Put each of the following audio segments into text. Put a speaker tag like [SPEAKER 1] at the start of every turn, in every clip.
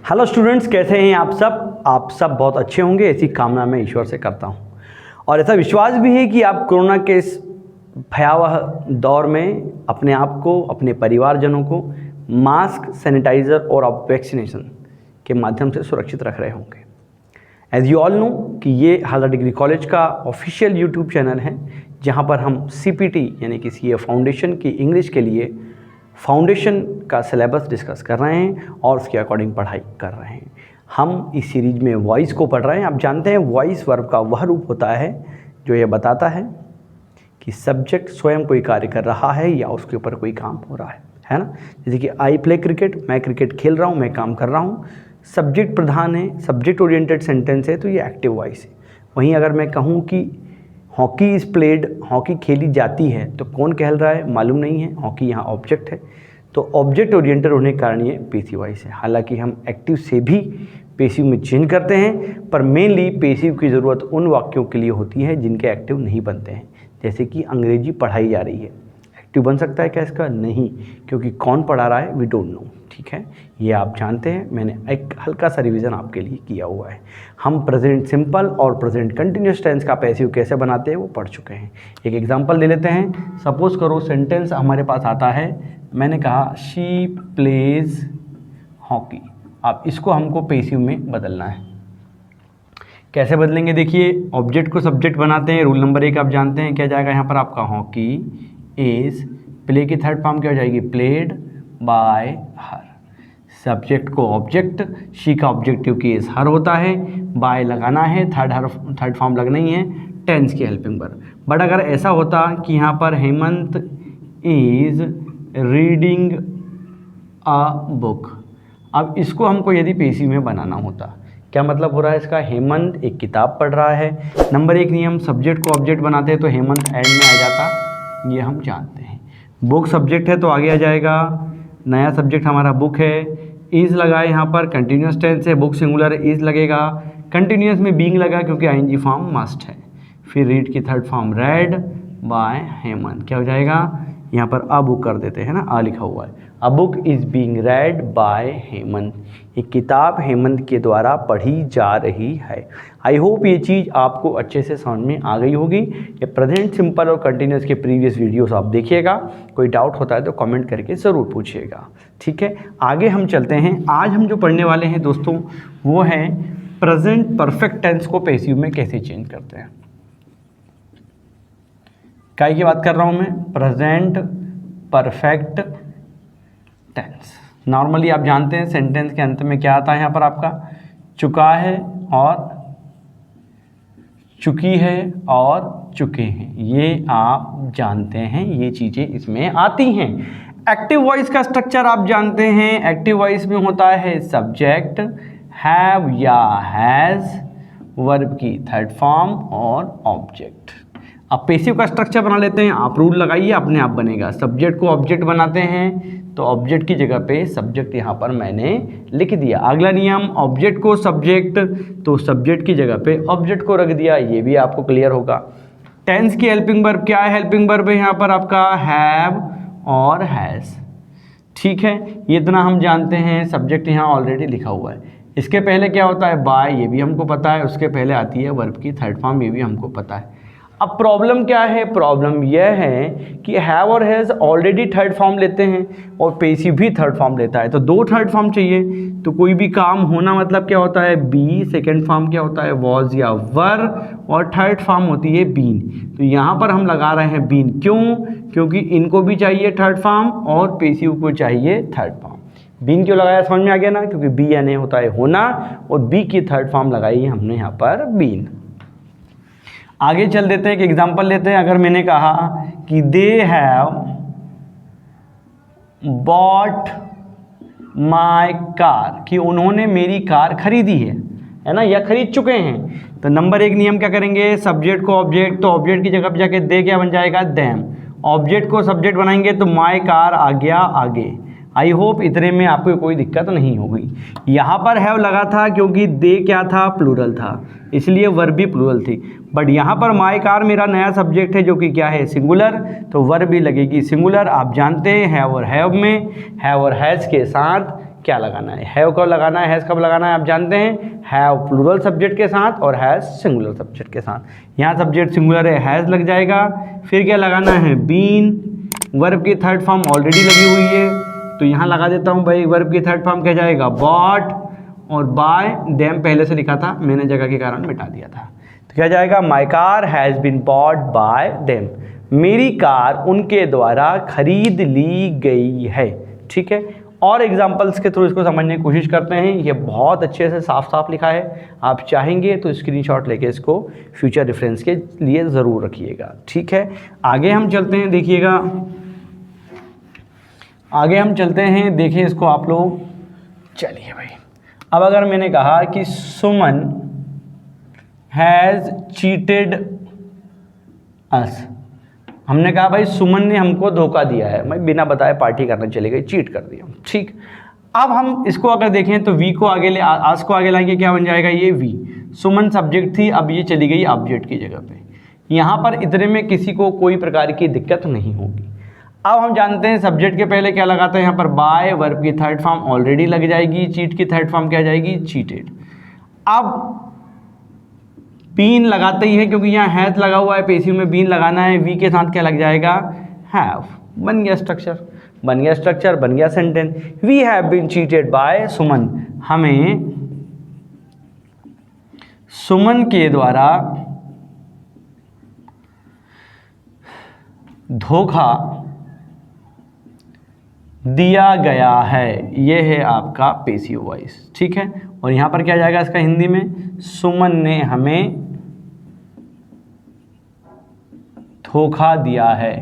[SPEAKER 1] Hello students, कैसे हैं आप सब बहुत अच्छे होंगे, ऐसी कामना मैं ईश्वर से करता हूं। और ऐसा विश्वास भी है कि आप कोरोना के इस भयावह दौर में अपने आप को, अपने परिवारजनों को मास्क, सैनिटाइज़र और आप वैक्सीनेशन के माध्यम से सुरक्षित रख रहे होंगे। एज यू ऑल नो कि ये हालदा डिग्री कॉलेज का ऑफिशियल यूट्यूब चैनल है, जहाँ पर हम CPT यानी कि CA फाउंडेशन की इंग्लिश के लिए फाउंडेशन का सिलेबस डिस्कस कर रहे हैं और उसके अकॉर्डिंग पढ़ाई कर रहे हैं। हम इस सीरीज में वॉइस को पढ़ रहे हैं। आप जानते हैं वॉइस वर्ब का वह रूप होता है जो ये बताता है कि सब्जेक्ट स्वयं कोई कार्य कर रहा है या उसके ऊपर कोई काम हो रहा है ना। जैसे कि आई प्ले क्रिकेट, मैं क्रिकेट खेल रहा हूँ, मैं काम कर रहा हूँ। सब्जेक्ट प्रधान है, सब्जेक्ट ओरिएंटेड सेंटेंस है, तो ये एक्टिव वॉइस है। वहीं अगर मैं कहूँ कि हॉकी इज़ प्लेड, हॉकी खेली जाती है, तो कौन कह रहा है मालूम नहीं है। हॉकी यहाँ ऑब्जेक्ट है, तो ऑब्जेक्ट ओरिएंटेड होने के कारण ये पेसिव वॉइस है। हालांकि हम एक्टिव से भी पेसिव में चेंज करते हैं, पर मेनली पेसिव की ज़रूरत उन वाक्यों के लिए होती है जिनके एक्टिव नहीं बनते हैं। जैसे कि अंग्रेजी पढ़ाई जा रही है, एक्टिव बन सकता है क्या इसका? नहीं, क्योंकि कौन पढ़ा रहा है वी डोंट नो। ठीक है, ये आप जानते हैं। मैंने एक हल्का सा रिवीजन आपके लिए किया हुआ है। हम प्रेजेंट सिंपल और प्रेजेंट कंटिन्यूस टेंस का पैसिव कैसे बनाते हैं वो पढ़ चुके हैं। एक एग्जांपल ले लेते हैं। सपोज करो सेंटेंस हमारे पास आता है, मैंने कहा शी प्लेज हॉकी। अब इसको हमको पैसिव में बदलना है। कैसे बदलेंगे? देखिए, ऑब्जेक्ट को सब्जेक्ट बनाते हैं। रूल नंबर 1 आप जानते हैं, क्या जाएगा यहाँ पर आपका? हॉकी इज, प्ले की थर्ड फॉर्म क्या हो जाएगी? Played by her. सब्जेक्ट को ऑब्जेक्ट, शी का ऑब्जेक्टिव केस हर होता है, बाय लगाना है, थर्ड फॉर्म लगना ही है, टेंस की हेल्पिंग वर्ब। बट अगर ऐसा होता कि यहाँ पर Hemant is reading a book, अब इसको हमको यदि पेसिव में बनाना होता, क्या मतलब हो रहा है इसका? हेमंत एक किताब पढ़ रहा है। नंबर 1 नियम, सब्जेक्ट को ऑब्जेक्ट बनाते हैं तो हेमंत एंड में आ जाता, ये हम जानते हैं। बुक सब्जेक्ट है तो आगे आ जाएगा, नया सब्जेक्ट हमारा बुक है। इज़ लगा है यहाँ पर, कंटिन्यूस टेंस है, बुक सिंगुलर है, इज़ लगेगा। कंटिन्यूस में बीइंग लगा क्योंकि ING फॉर्म मस्ट है। फिर रीड की third form read by Hemant, क्या हो जाएगा? यहाँ पर अ बुक कर देते हैं ना, आ लिखा हुआ है। A book is being read by Hemant, ये किताब हेमंत के द्वारा पढ़ी जा रही है। आई होप ये चीज़ आपको अच्छे से समझ में आ गई होगी। ये प्रेजेंट सिंपल और कंटिन्यूस के प्रीवियस वीडियोस आप देखिएगा। कोई डाउट होता है तो कमेंट करके ज़रूर पूछिएगा। ठीक है, आगे हम चलते हैं। आज हम जो पढ़ने वाले हैं दोस्तों, वो है प्रेजेंट परफेक्ट टेंस को पैसिव में कैसे चेंज करते हैं। क्या की बात कर रहा हूँ मैं? Present perfect tense. नॉर्मली आप जानते हैं सेंटेंस के अंत में क्या आता है यहाँ पर आपका? चुका है और चुकी है और चुके हैं, ये आप जानते हैं, ये चीज़ें इसमें आती हैं। एक्टिव वॉइस का स्ट्रक्चर आप जानते हैं। एक्टिव वॉइस में होता है सब्जेक्ट, हैव या हैज़, वर्ब की थर्ड फॉर्म और ऑब्जेक्ट। अब पेसिव का स्ट्रक्चर बना लेते हैं। आप रूल लगाइए, अपने आप बनेगा। सब्जेक्ट को ऑब्जेक्ट बनाते हैं तो ऑब्जेक्ट की जगह पे सब्जेक्ट यहाँ पर मैंने लिख दिया। अगला नियम, ऑब्जेक्ट को सब्जेक्ट, तो सब्जेक्ट की जगह पे ऑब्जेक्ट को रख दिया। ये भी आपको क्लियर होगा। टेंस की हेल्पिंग वर्ब क्या है? हेल्पिंग वर्ब है यहाँ पर आपका हैव और हैज़। ठीक है, ये इतना हम जानते हैं। सब्जेक्ट यहाँ ऑलरेडी लिखा हुआ है। इसके पहले क्या होता है? बाय, ये भी हमको पता है। उसके पहले आती है वर्ब की थर्ड फॉर्म, ये भी हमको पता है। अब प्रॉब्लम क्या है? प्रॉब्लम यह है कि हैव और हैज़ ऑलरेडी थर्ड फॉर्म लेते हैं और पेसिव भी थर्ड फॉर्म लेता है, तो 2 थर्ड फॉर्म चाहिए। तो कोई भी काम होना मतलब क्या होता है? बी, सेकंड फॉर्म क्या होता है? वॉज या वर, और थर्ड फॉर्म होती है बीन। तो यहाँ पर हम लगा रहे हैं बीन। क्यों? क्योंकि इनको भी चाहिए थर्ड फॉर्म और पेसिव को चाहिए थर्ड फॉर्म। बीन क्यों लगाया समझ में आ गया ना? क्योंकि बी यानी होता है होना, और बी की थर्ड फॉर्म लगाई है हमने यहाँ पर बीन। आगे चल देते हैं, एक एग्जांपल लेते हैं। अगर मैंने कहा कि they have bought my car, कि उन्होंने मेरी कार खरीदी है ना, या खरीद चुके हैं, तो नंबर 1 नियम क्या करेंगे? सब्जेक्ट को ऑब्जेक्ट, तो ऑब्जेक्ट की जगह पर जाके दे क्या बन जाएगा? देम। ऑब्जेक्ट को सब्जेक्ट बनाएंगे तो माई कार आ गया आगे। आई होप इतने में आपको कोई दिक्कत नहीं होगी। यहाँ पर हैव लगा था क्योंकि दे क्या था? प्लूरल था, इसलिए वर्ब भी प्लूरल थी। बट यहाँ पर माई कार मेरा नया सब्जेक्ट है जो कि क्या है? सिंगुलर, तो वर्ब भी लगेगी सिंगुलर। आप जानते हैं हैव और हैव में हैव और हैज़ के साथ क्या लगाना है, हैव कब लगाना है, हैज़ कब लगाना है आप जानते हैं, हैव प्लूरल सब्जेक्ट के साथ और हैज़ सिंगुलर सब्जेक्ट के साथ। यहाँ सब्जेक्ट सिंगुलर है, हैज़ लग जाएगा। फिर क्या लगाना है, बीन, वर्ब की थर्ड फॉर्म ऑलरेडी लगी हुई है तो यहाँ लगा देता हूँ भाई, वर्ब की थर्ड फॉर्म क्या जाएगा, बॉट, और बाय देम पहले से लिखा था, मैंने जगह के कारण मिटा दिया था, तो क्या जाएगा, my car has been bought by them, मेरी कार उनके द्वारा खरीद ली गई है। ठीक है, और एग्जाम्पल्स के थ्रू इसको समझने की कोशिश करते हैं। ये बहुत अच्छे से साफ साफ लिखा है, आप चाहेंगे तो स्क्रीनशॉट लेके इसको फ्यूचर रेफरेंस के लिए ज़रूर रखिएगा। ठीक है, आगे हम चलते हैं, देखिएगा आगे हम चलते हैं, देखिए इसको आप लोग। चलिए भाई, अब अगर मैंने कहा कि सुमन हैज़ चीटेड अस, हमने कहा भाई सुमन ने हमको धोखा दिया है, मैं बिना बताए पार्टी करने चली गई, चीट कर दिया। ठीक, अब हम इसको अगर देखें तो वी को आगे ले, आज को आगे लाएंगे, क्या बन जाएगा ये वी, सुमन सब्जेक्ट थी, अब ये चली गई ऑब्जेक्ट की जगह पे। यहाँ पर इतने में किसी को कोई प्रकार की दिक्कत नहीं होगी। अब हम जानते हैं सब्जेक्ट के पहले क्या लगाते हैं, यहाँ पर बाय, वर्ब की थर्ड फॉर्म ऑलरेडी लग जाएगी, चीट की थर्ड फॉर्म क्या जाएगी, चीटेड। अब बीन लगाते ही है क्योंकि यहाँ हैज़ लगा हुआ है, पेसिव में बीन लगाना है, वी के साथ क्या लग जाएगा, हैव, बन गया स्ट्रक्चर, बन गया स्ट्रक्चर, बन गया sentence. We have been cheated by Suman, हमें सुमन के द्वारा धोखा दिया गया है, ये है आपका पेसिव वॉइस। ठीक है, और यहाँ पर क्या जाएगा इसका हिंदी में, सुमन ने हमें धोखा दिया है।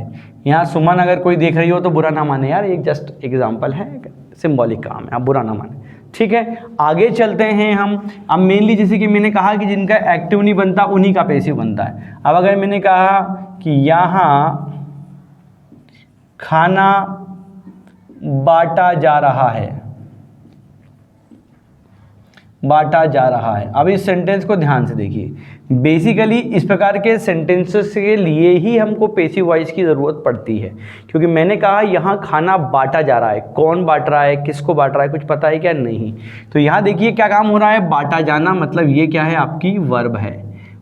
[SPEAKER 1] यहाँ सुमन अगर कोई देख रही हो तो बुरा ना माने यार, एक जस्ट एग्जाम्पल है, सिंबॉलिक काम है, आप बुरा ना माने। ठीक है, आगे चलते हैं हम। अब मेनली जैसे कि मैंने कहा कि जिनका एक्टिव नहीं बनता उन्हीं का पैसिव बनता है। अब अगर मैंने कहा कि यहाँ खाना बांटा जा रहा है, बांटा जा रहा है, अब इस सेंटेंस को ध्यान से देखिए। बेसिकली इस प्रकार के सेंटेंसेस के लिए ही हमको पेसिव वॉइस की ज़रूरत पड़ती है, क्योंकि मैंने कहा यहाँ खाना बांटा जा रहा है, कौन बांट रहा है, किसको बांट रहा है, कुछ पता है क्या, नहीं। तो यहाँ देखिए क्या काम हो रहा है, बांटा जाना, मतलब ये क्या है, आपकी वर्ब है।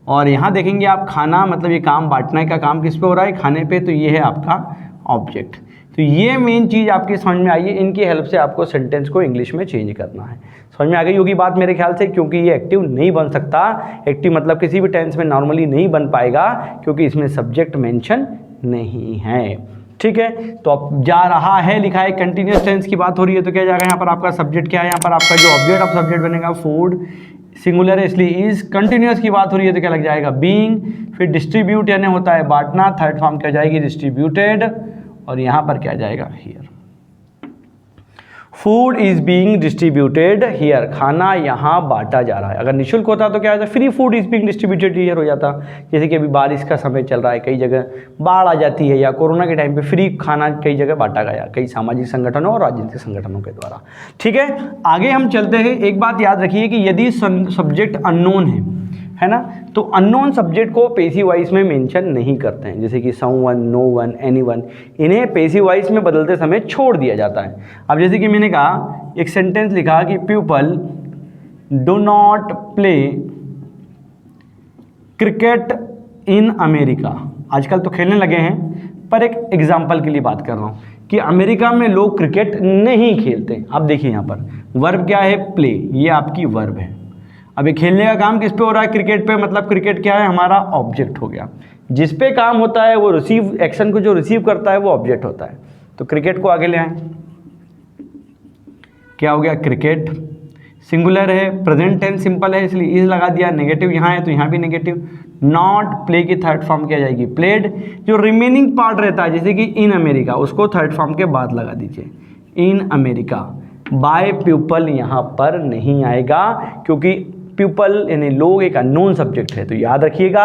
[SPEAKER 1] और यहाँ देखेंगे आप खाना, मतलब ये काम बांटने का काम किस पे हो रहा है, खाने पे, तो ये है आपका ऑब्जेक्ट। तो ये मेन चीज़ आपकी समझ में आई है, इनकी हेल्प से आपको सेंटेंस को इंग्लिश में चेंज करना है। समझ में आ गई होगी बात मेरे ख्याल से, क्योंकि ये एक्टिव नहीं बन सकता, एक्टिव मतलब किसी भी टेंस में नॉर्मली नहीं बन पाएगा, क्योंकि इसमें सब्जेक्ट मेंशन नहीं है। ठीक है, तो अब जा रहा है लिखा है, कंटिन्यूस टेंस की बात हो रही है, तो क्या जाएगा यहाँ पर आपका सब्जेक्ट क्या है, यहाँ पर आपका जो ऑब्जेक्ट ऑफ सब्जेक्ट बनेगा फूड, सिंगुलर है इसलिए इज, कंटिन्यूस की बात हो रही है तो क्या लग जाएगा बीइंग, फिर डिस्ट्रीब्यूट यानी होता है बांटना, थर्ड फॉर्म क्या जाएगी डिस्ट्रीब्यूटेड, और यहाँ पर क्या जाएगा here, food is being distributed here, खाना यहाँ बांटा जा रहा है। अगर निःशुल्क होता तो क्या होता, free food is being distributed here हो जाता। जैसे कि अभी बारिश का समय चल रहा है, कई जगह बाढ़ आ जाती है, या कोरोना के टाइम पे फ्री खाना कई जगह बांटा गया, कई सामाजिक संगठनों और राजनीतिक संगठनों के द्वारा। ठीक है, आगे हम चलते हैं। एक बात याद रखिए कि यदि सब्जेक्ट अननोन है ना, तो अननोन सब्जेक्ट को पेसिव वॉइस में मेंशन नहीं करते हैं, जैसे कि समवन, नो वन, एनीवन, इन्हें पेसिव वॉइस में बदलते समय छोड़ दिया जाता है। अब जैसे कि मैंने कहा, एक सेंटेंस लिखा कि people do not play cricket in America. आजकल तो खेलने लगे हैं, पर एक एग्जाम्पल के लिए बात कर रहा हूँ कि अमेरिका में लोग क्रिकेट नहीं खेलते। अब देखिए यहाँ पर वर्ब क्या है, प्ले, ये आपकी वर्ब है। अब ये खेलने का काम किस पे हो रहा है, क्रिकेट पे, मतलब क्रिकेट क्या है, हमारा ऑब्जेक्ट हो गया। जिस पे काम होता है वो रिसीव, एक्शन को जो रिसीव करता है वो ऑब्जेक्ट होता है। तो क्रिकेट को आगे ले आए, क्या हो गया, क्रिकेट, सिंगुलर है, प्रेजेंट टेंस सिंपल है इसलिए इज लगा दिया, नेगेटिव यहाँ है तो यहाँ भी नेगेटिव, नॉट प्ले की थर्ड फॉर्म क्या जाएगी, प्लेड। जो रिमेनिंग पार्ट रहता है जैसे कि इन अमेरिका, उसको थर्ड फॉर्म के बाद लगा दीजिए, इन अमेरिका। बाय पीपल यहाँ पर नहीं आएगा, क्योंकि पीपल यानी लोग एक अननोन सब्जेक्ट है। तो याद रखिएगा,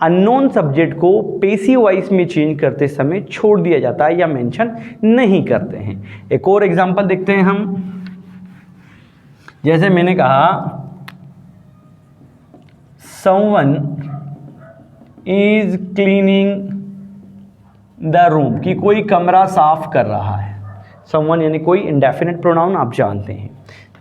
[SPEAKER 1] अननोन सब्जेक्ट को पेसिव वॉइस में चेंज करते समय छोड़ दिया जाता है या मेंशन नहीं करते हैं। एक और एग्जांपल देखते हैं हम, जैसे मैंने कहा someone is cleaning the room, कि कोई कमरा साफ कर रहा है। समवन यानी कोई इंडेफिनिट प्रोनाउन आप जानते हैं।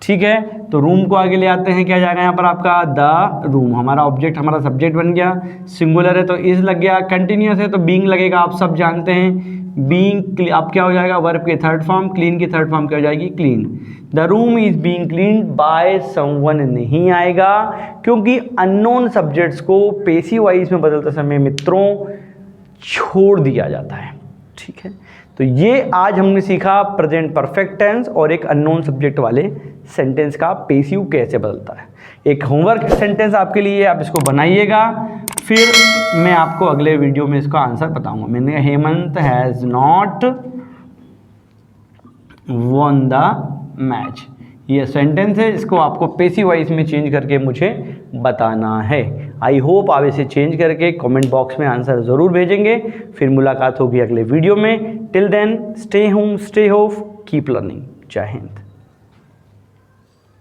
[SPEAKER 1] ठीक है, तो रूम को आगे ले आते हैं, क्या जाएगा यहाँ पर आपका द रूम, हमारा ऑब्जेक्ट हमारा सब्जेक्ट बन गया, सिंगुलर है तो इज लग गया, कंटिन्यूस है तो बीइंग लगेगा, आप सब जानते हैं। बीइंग अब क्या हो जाएगा, वर्ब के थर्ड फॉर्म, क्लीन की थर्ड फॉर्म क्या हो जाएगी, clean. The room is being clean by someone नहीं आएगा, क्योंकि अननोन सब्जेक्ट्स को पेसिव वॉइस में बदलते समय मित्रों छोड़ दिया जाता है। ठीक है, तो ये आज हमने सीखा प्रेजेंट परफेक्ट टेंस और एक अननोन सब्जेक्ट वाले सेंटेंस का पेसिव कैसे बदलता है। एक होमवर्क सेंटेंस आपके लिए, आप इसको बनाइएगा, फिर मैं आपको अगले वीडियो में इसका आंसर बताऊंगा। मैंने Hemant has not won the match, ये सेंटेंस है, इसको आपको पेसिव वॉइस में चेंज करके मुझे बताना है। आई होप आप इसे चेंज करके कमेंट बॉक्स में आंसर ज़रूर भेजेंगे। फिर मुलाकात होगी अगले वीडियो में। Till then stay home, stay hope, keep learning. जय हिंद।